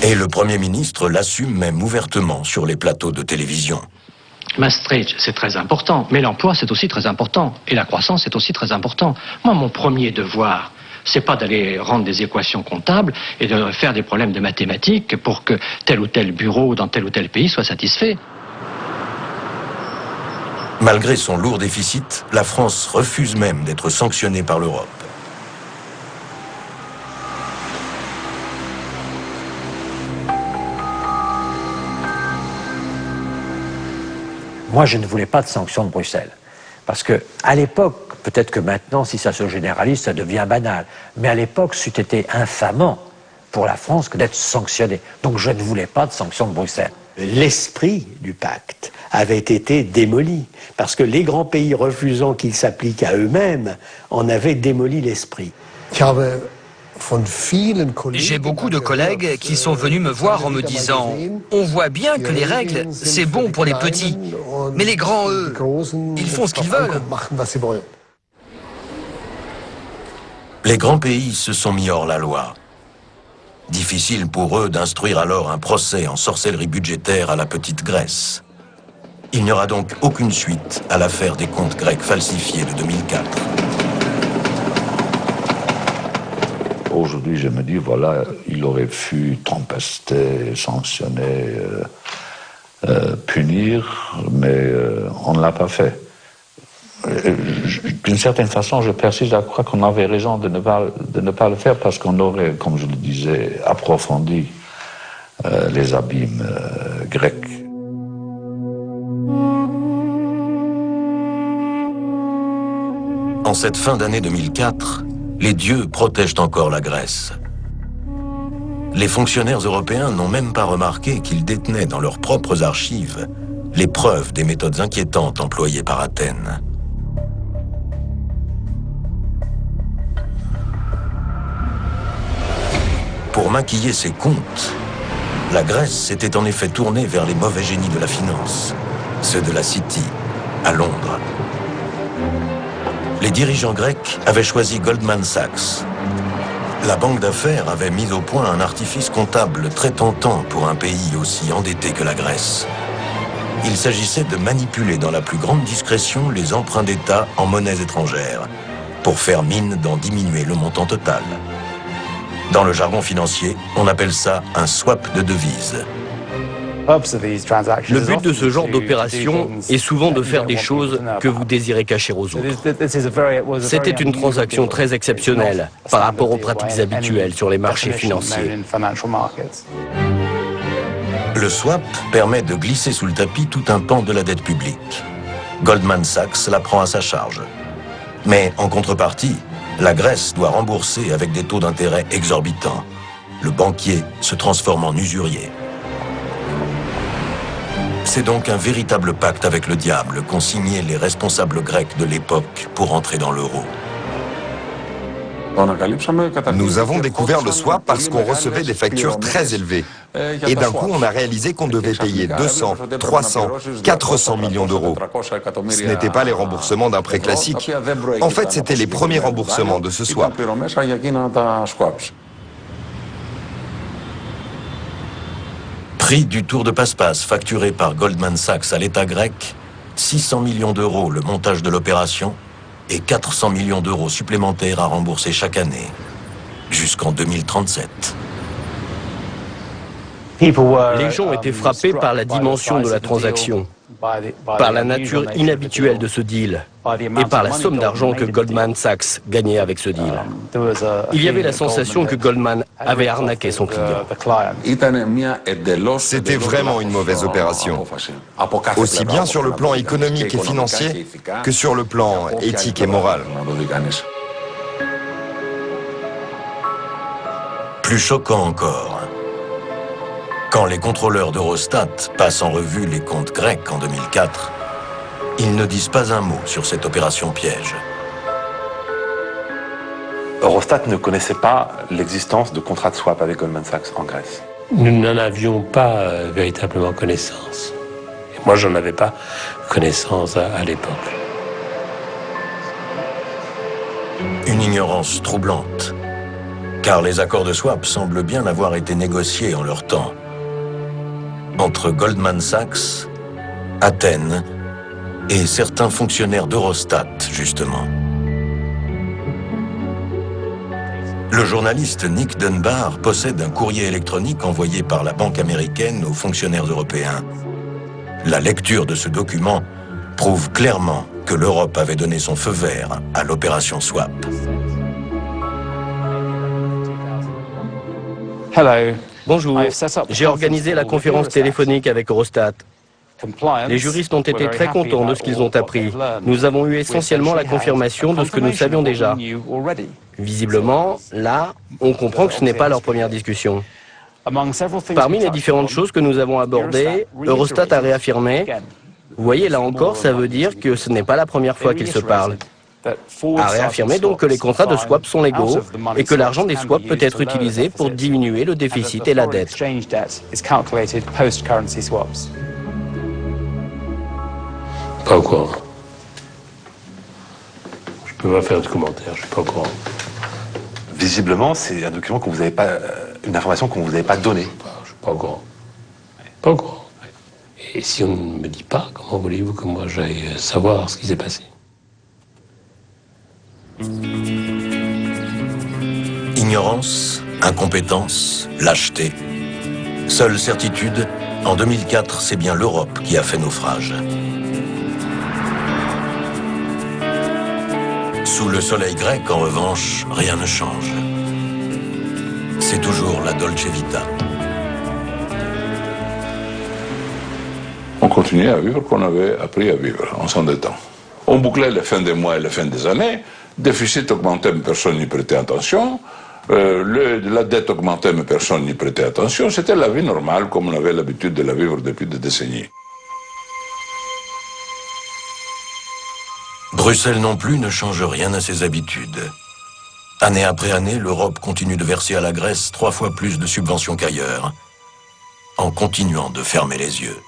Et le Premier ministre l'assume même ouvertement sur les plateaux de télévision. Maastricht, c'est très important, mais l'emploi, c'est aussi très important. Et la croissance, c'est aussi très important. Moi, mon premier devoir, c'est pas d'aller rendre des équations comptables et de faire des problèmes de mathématiques pour que tel ou tel bureau dans tel ou tel pays soit satisfait. Malgré son lourd déficit, la France refuse même d'être sanctionnée par l'Europe. Moi, je ne voulais pas de sanctions de Bruxelles. Parce que, à l'époque, peut-être que maintenant, si ça se généralise, ça devient banal. Mais à l'époque, c'eût été infamant pour la France que d'être sanctionnée. Donc, je ne voulais pas de sanctions de Bruxelles. L'esprit du pacte avait été démoli. Parce que les grands pays refusant qu'il s'applique à eux-mêmes en avaient démoli l'esprit. J'ai beaucoup de collègues qui sont venus me voir en me disant « On voit bien que les règles, c'est bon pour les petits, mais les grands, eux, ils font ce qu'ils veulent. » Les grands pays se sont mis hors la loi. Difficile pour eux d'instruire alors un procès en sorcellerie budgétaire à la petite Grèce. Il n'y aura donc aucune suite à l'affaire des comptes grecs falsifiés de 2004. Aujourd'hui, je me dis, voilà, il aurait pu tempester, sanctionner, punir, mais on ne l'a pas fait. D'une certaine façon, je persiste à croire qu'on avait raison de ne pas le faire parce qu'on aurait, comme je le disais, approfondi les abîmes grecs. En cette fin d'année 2004, les dieux protègent encore la Grèce. Les fonctionnaires européens n'ont même pas remarqué qu'ils détenaient dans leurs propres archives les preuves des méthodes inquiétantes employées par Athènes. Pour maquiller ses comptes, la Grèce s'était en effet tournée vers les mauvais génies de la finance, ceux de la City, à Londres. Les dirigeants grecs avaient choisi Goldman Sachs. La banque d'affaires avait mis au point un artifice comptable très tentant pour un pays aussi endetté que la Grèce. Il s'agissait de manipuler dans la plus grande discrétion les emprunts d'État en monnaies étrangères, pour faire mine d'en diminuer le montant total. Dans le jargon financier, on appelle ça un swap de devises. Le but de ce genre d'opération est souvent de faire des choses que vous désirez cacher aux autres. C'était une transaction très exceptionnelle par rapport aux pratiques habituelles sur les marchés financiers. Le swap permet de glisser sous le tapis tout un pan de la dette publique. Goldman Sachs la prend à sa charge. Mais en contrepartie, la Grèce doit rembourser avec des taux d'intérêt exorbitants. Le banquier se transforme en usurier. C'est donc un véritable pacte avec le diable qu'ont signé les responsables grecs de l'époque pour entrer dans l'euro. Nous avons découvert le swap parce qu'on recevait des factures très élevées. Et d'un coup, on a réalisé qu'on devait payer 200, 300, 400 millions d'euros. Ce n'étaient pas les remboursements d'un prêt classique. En fait, c'était les premiers remboursements de ce swap. Prix du tour de passe-passe facturé par Goldman Sachs à l'État grec, 600 millions d'euros le montage de l'opération et 400 millions d'euros supplémentaires à rembourser chaque année, jusqu'en 2037. Les gens étaient frappés par la dimension de la transaction, par la nature inhabituelle de ce deal et par la somme d'argent que Goldman Sachs gagnait avec ce deal. Il y avait la sensation que Goldman avait arnaqué son client. C'était vraiment une mauvaise opération, aussi bien sur le plan économique et financier que sur le plan éthique et moral. Plus choquant encore, quand les contrôleurs d'Eurostat passent en revue les comptes grecs en 2004, ils ne disent pas un mot sur cette opération piège. Eurostat ne connaissait pas l'existence de contrats de swap avec Goldman Sachs en Grèce. Nous n'en avions pas véritablement connaissance. Et moi, j'en avais pas connaissance à l'époque. Une ignorance troublante, car les accords de swap semblent bien avoir été négociés en leur temps entre Goldman Sachs, Athènes et certains fonctionnaires d'Eurostat, justement. Le journaliste Nick Dunbar possède un courrier électronique envoyé par la banque américaine aux fonctionnaires européens. La lecture de ce document prouve clairement que l'Europe avait donné son feu vert à l'opération swap. Bonjour, j'ai organisé la conférence téléphonique avec Eurostat. Les juristes ont été très contents de ce qu'ils ont appris. Nous avons eu essentiellement la confirmation de ce que nous savions déjà. Visiblement, là, on comprend que ce n'est pas leur première discussion. Parmi les différentes choses que nous avons abordées, Eurostat a réaffirmé, vous voyez, là encore, ça veut dire que ce n'est pas la première fois qu'ils se parlent. A réaffirmé donc que les contrats de swap sont légaux et que l'argent des swaps peut être utilisé pour diminuer le déficit et la dette. Pas au courant. Je peux pas faire de commentaires, je suis pas au courant. Visiblement, c'est un document que vous n'avez pas, une information qu'on vous avait pas donnée. Je suis pas au courant. Pas au courant. Et si on ne me dit pas, comment voulez-vous que moi j'aille savoir ce qui s'est passé? Ignorance, incompétence, lâcheté. Seule certitude, en 2004, c'est bien l'Europe qui a fait naufrage. Sous le soleil grec, en revanche, rien ne change. C'est toujours la Dolce Vita. continuait à vivre qu'on avait appris à vivre en s'endettant. On bouclait les fins des mois et les fins des années, le déficit augmentait mais personne n'y prêtait attention, la dette augmentait mais personne n'y prêtait attention, c'était la vie normale comme on avait l'habitude de la vivre depuis des décennies. Bruxelles non plus ne change rien à ses habitudes. Année après année, l'Europe continue de verser à la Grèce 3 fois plus de subventions qu'ailleurs, en continuant de fermer les yeux.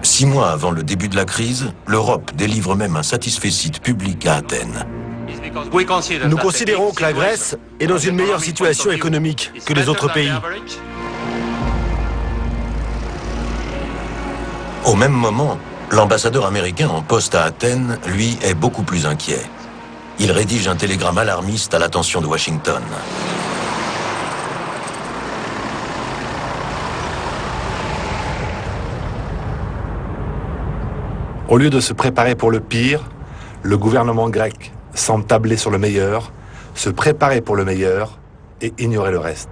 Six mois avant le début de la crise, l'Europe délivre même un satisfecit public à Athènes. Nous considérons que la Grèce est dans une meilleure situation économique que les autres pays. Au même moment, l'ambassadeur américain en poste à Athènes, lui, est beaucoup plus inquiet. Il rédige un télégramme alarmiste à l'attention de Washington. Au lieu de se préparer pour le pire, le gouvernement grec semble tabler sur le meilleur, se préparer pour le meilleur et ignorer le reste.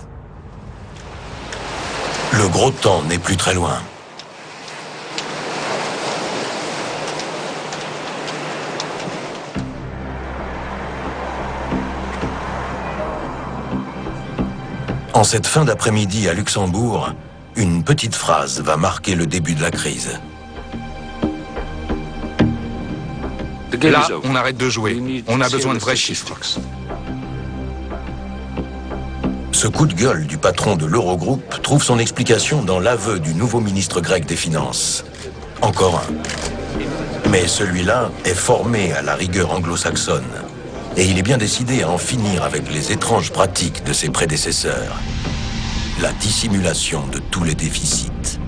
Le gros temps n'est plus très loin. En cette fin d'après-midi à Luxembourg, une petite phrase va marquer le début de la crise. Là, on arrête de jouer. On a besoin de vrais chiffres. Ce coup de gueule du patron de l'Eurogroupe trouve son explication dans l'aveu du nouveau ministre grec des Finances. Encore un. Mais celui-là est formé à la rigueur anglo-saxonne. Et il est bien décidé à en finir avec les étranges pratiques de ses prédécesseurs. La dissimulation de tous les déficits.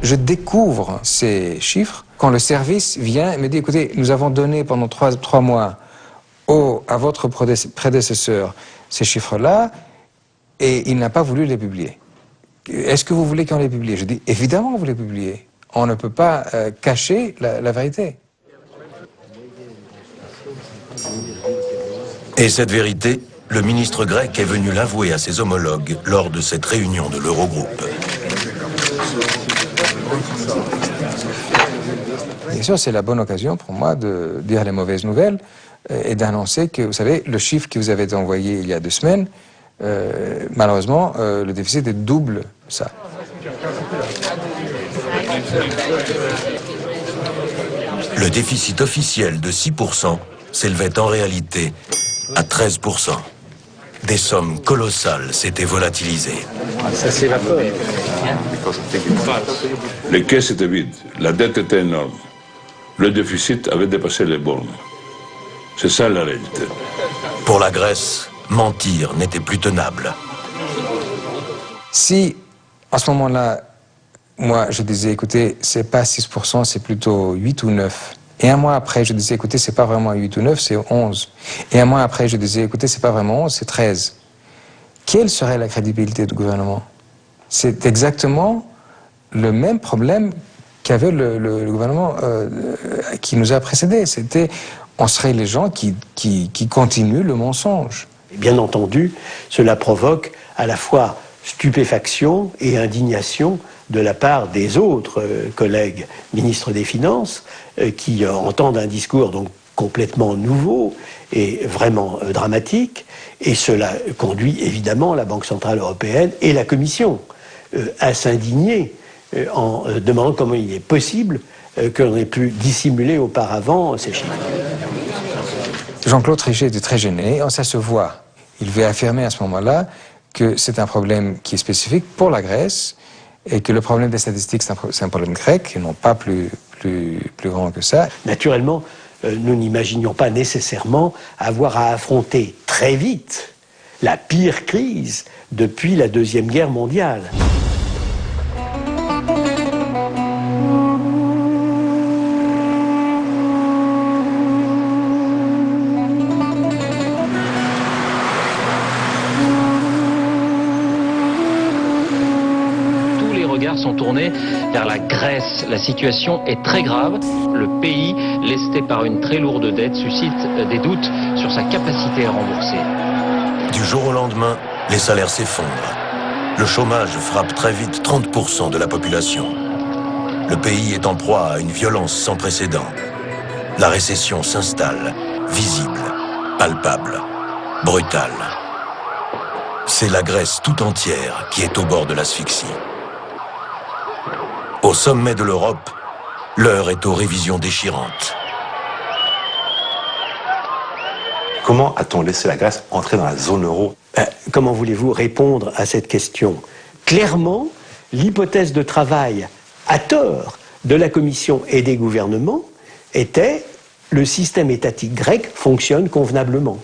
Je découvre ces chiffres quand le service vient et me dit, écoutez, nous avons donné pendant 3 mois à votre prédécesseur ces chiffres-là et il n'a pas voulu les publier. Est-ce que vous voulez qu'on les publie? Je dis, évidemment, vous les publiez. On ne peut pas cacher la vérité. Et cette vérité, le ministre grec est venu l'avouer à ses homologues lors de cette réunion de l'Eurogroupe. Bien sûr, c'est la bonne occasion pour moi de dire les mauvaises nouvelles et d'annoncer que, vous savez, le chiffre qui vous avait été envoyé il y a 2 semaines, malheureusement, le déficit est double ça. Le déficit officiel de 6% s'élevait en réalité à 13%. Des sommes colossales s'étaient volatilisées. Ça s'évapore. Les caisses étaient vides, la dette était énorme. Le déficit avait dépassé les bornes. C'est ça la réalité. Pour la Grèce, mentir n'était plus tenable. Si, à ce moment-là, moi, je disais, écoutez, c'est pas 6%, c'est plutôt 8 ou 9. Et un mois après, je disais, écoutez, c'est pas vraiment 8 ou 9, c'est 11. Et un mois après, je disais, écoutez, c'est pas vraiment 11, c'est 13. Quelle serait la crédibilité du gouvernement? C'est exactement le même problème qu'avait le gouvernement qui nous a précédés. C'était, on serait les gens qui continuent le mensonge. Bien entendu, cela provoque à la fois stupéfaction et indignation de la part des autres collègues ministres des Finances qui entendent un discours donc complètement nouveau et vraiment dramatique, et cela conduit évidemment la Banque Centrale Européenne et la Commission à s'indigner en demandant comment il est possible qu'on ait pu dissimuler auparavant ces chiffres. Jean-Claude Trichet était très gêné, ça se voit. Il veut affirmer à ce moment-là que c'est un problème qui est spécifique pour la Grèce et que le problème des statistiques, c'est un problème grec et non pas plus grand que ça. Naturellement, nous n'imaginions pas nécessairement avoir à affronter très vite la pire crise depuis la Deuxième Guerre mondiale. Sont tournés Vers la Grèce, la situation est très grave. Le pays, lesté par une très lourde dette, suscite des doutes sur sa capacité à rembourser. Du jour au lendemain, les salaires s'effondrent. Le chômage frappe très vite 30% de la population. Le pays est en proie à une violence sans précédent. La récession s'installe, visible, palpable, brutale. C'est la Grèce tout entière qui est au bord de l'asphyxie. Au sommet de l'Europe, l'heure est aux révisions déchirantes. Comment a-t-on laissé la Grèce entrer dans la zone euro? Comment voulez-vous répondre à cette question? Clairement, l'hypothèse de travail à tort de la Commission et des gouvernements était le système étatique grec fonctionne convenablement.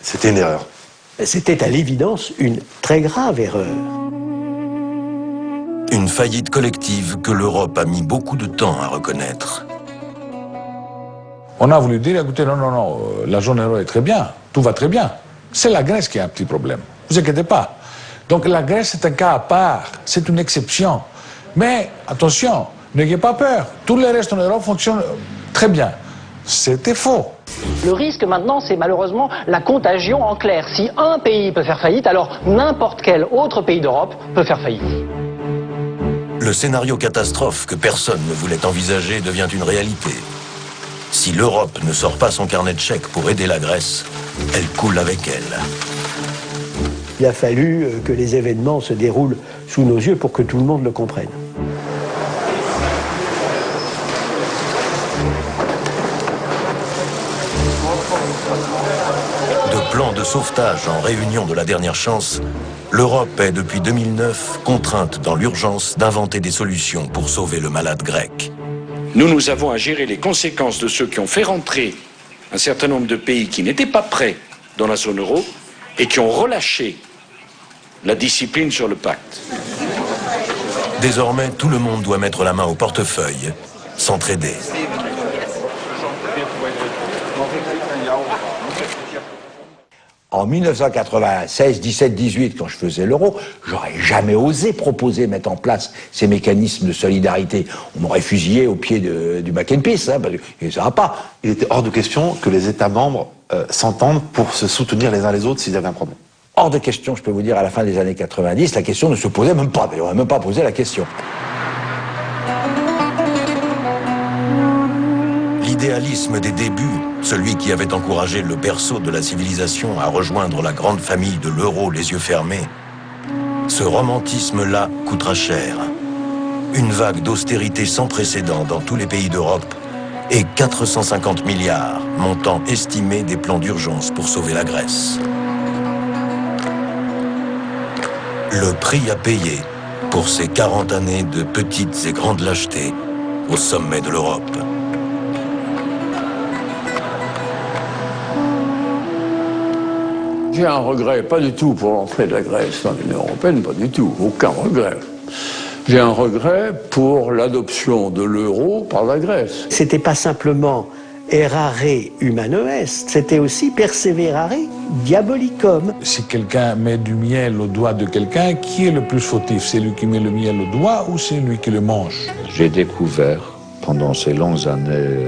C'était une erreur. C'était à l'évidence une très grave erreur. Une faillite collective que l'Europe a mis beaucoup de temps à reconnaître. On a voulu dire, écoutez, non, la zone euro est très bien, tout va très bien. C'est la Grèce qui a un petit problème, ne vous inquiétez pas. Donc la Grèce est un cas à part, c'est une exception. Mais attention, n'ayez pas peur, tout le reste en Europe fonctionne très bien. C'était faux. Le risque maintenant, c'est malheureusement la contagion en clair. Si un pays peut faire faillite, alors n'importe quel autre pays d'Europe peut faire faillite. Le scénario catastrophe que personne ne voulait envisager devient une réalité. Si l'Europe ne sort pas son carnet de chèques pour aider la Grèce, elle coule avec elle. Il a fallu que les événements se déroulent sous nos yeux pour que tout le monde le comprenne. De plans de sauvetage en réunion de la dernière chance, l'Europe est depuis 2009 contrainte dans l'urgence d'inventer des solutions pour sauver le malade grec. Nous avons à gérer les conséquences de ceux qui ont fait rentrer un certain nombre de pays qui n'étaient pas prêts dans la zone euro et qui ont relâché la discipline sur le pacte. Désormais, tout le monde doit mettre la main au portefeuille, s'entraider. En 1996, 17, 18, quand je faisais l'euro, j'aurais jamais osé proposer mettre en place ces mécanismes de solidarité. On m'aurait fusillé au pied du back and peace, hein, parce que ça va pas. Il était hors de question que les États membres s'entendent pour se soutenir les uns les autres s'ils avaient un problème. Hors de question, je peux vous dire, à la fin des années 90, la question ne se posait même pas. On n'a même pas posé la question. L'idéalisme des débuts, celui qui avait encouragé le berceau de la civilisation à rejoindre la grande famille de l'euro les yeux fermés, ce romantisme-là coûtera cher. Une vague d'austérité sans précédent dans tous les pays d'Europe et 450 milliards, montant estimé des plans d'urgence pour sauver la Grèce. Le prix à payer pour ces 40 années de petites et grandes lâchetés au sommet de l'Europe. J'ai un regret, pas du tout pour l'entrée de la Grèce dans l'Union européenne, pas du tout, aucun regret. J'ai un regret pour l'adoption de l'euro par la Grèce. C'était pas simplement errare humano est, c'était aussi perseverare diabolicum. Si quelqu'un met du miel au doigt de quelqu'un, qui est le plus fautif? C'est lui qui met le miel au doigt ou c'est lui qui le mange? J'ai découvert, pendant ces longues années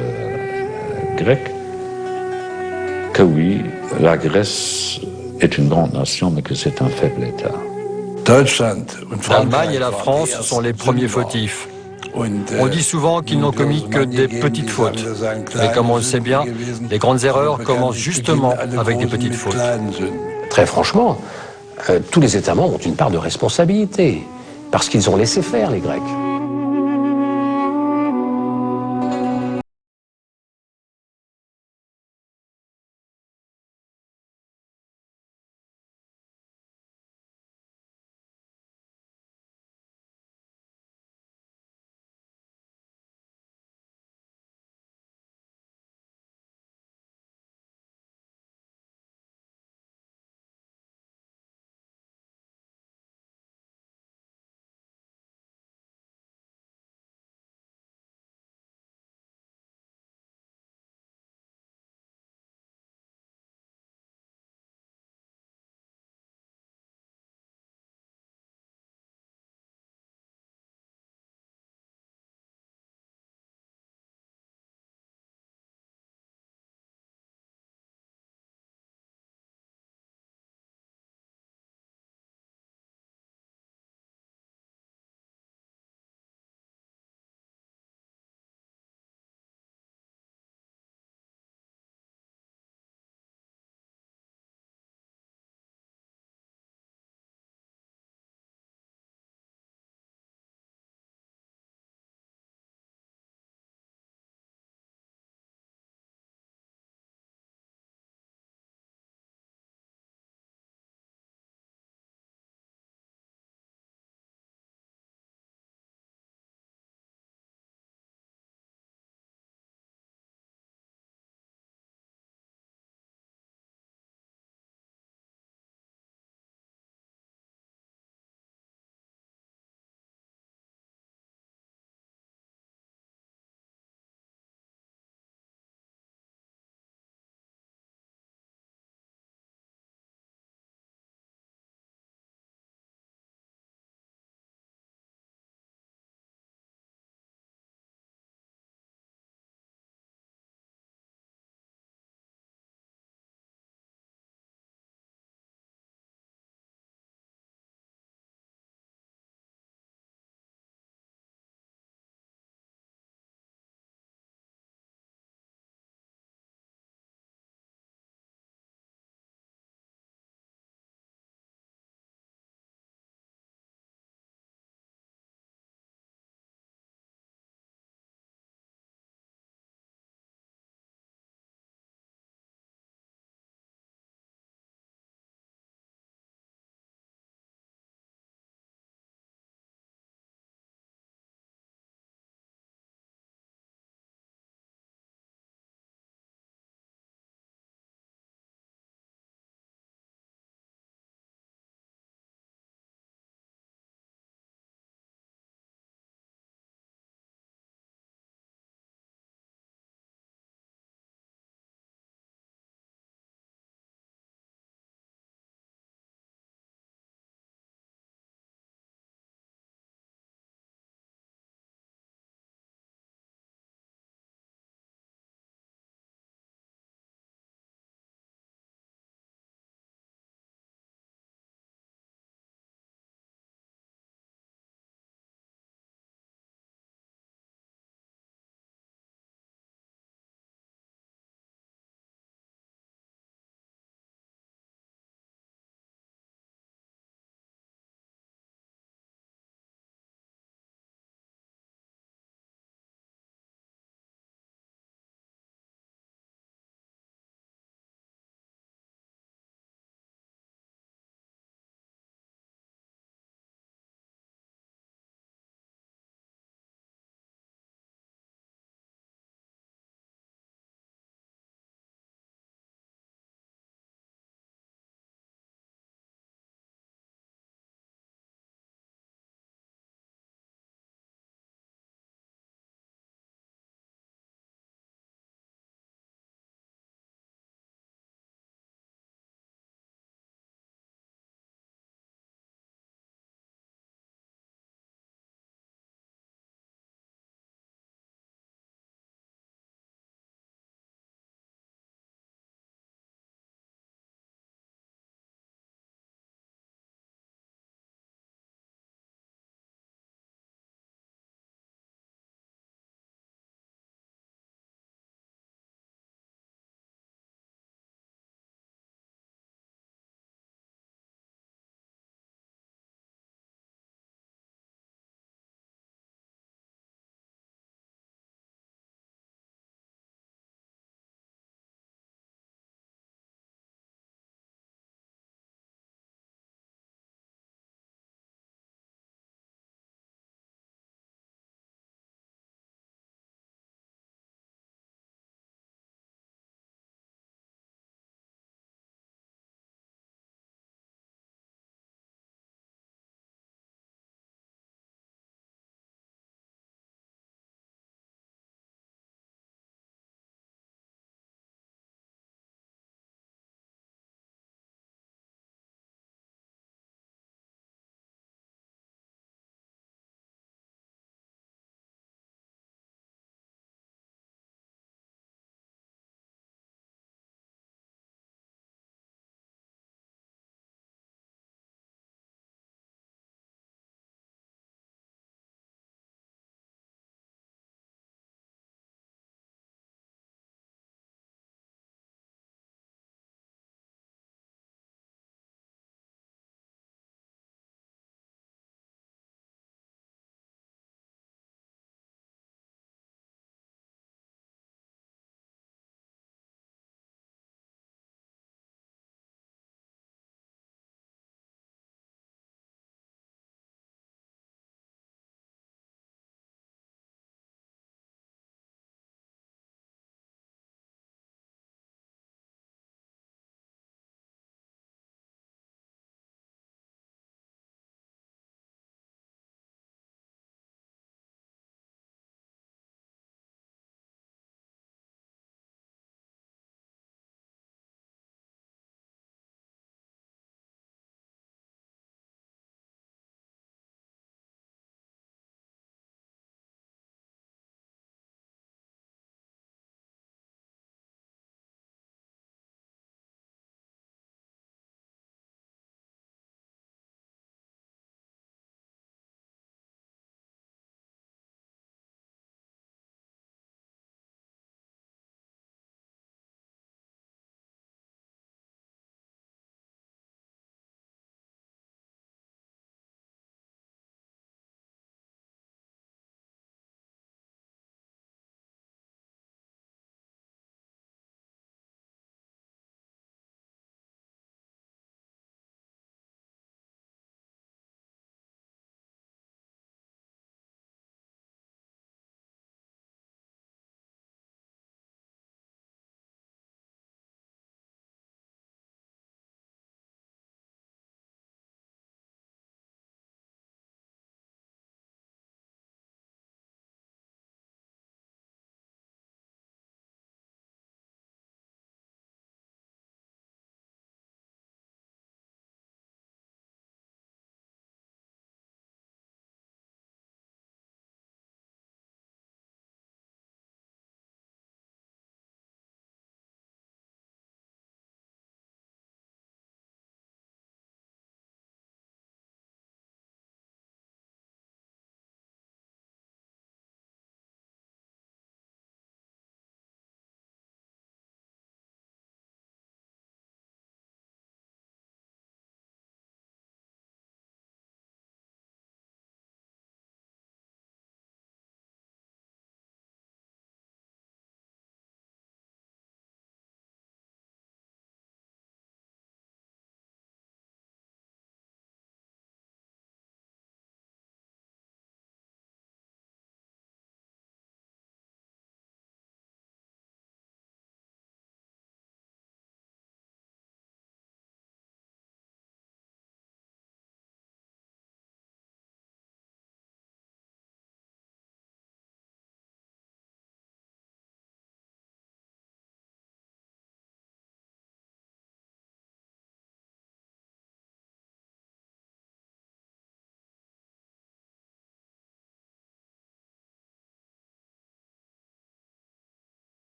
grecques, que oui, la Grèce est une grande nation, mais que c'est un faible État. L'Allemagne et la France sont les premiers fautifs. On dit souvent qu'ils n'ont commis que des petites fautes. Mais comme on le sait bien, les grandes erreurs commencent justement avec des petites fautes. Très franchement, tous les États membres ont une part de responsabilité, parce qu'ils ont laissé faire les Grecs.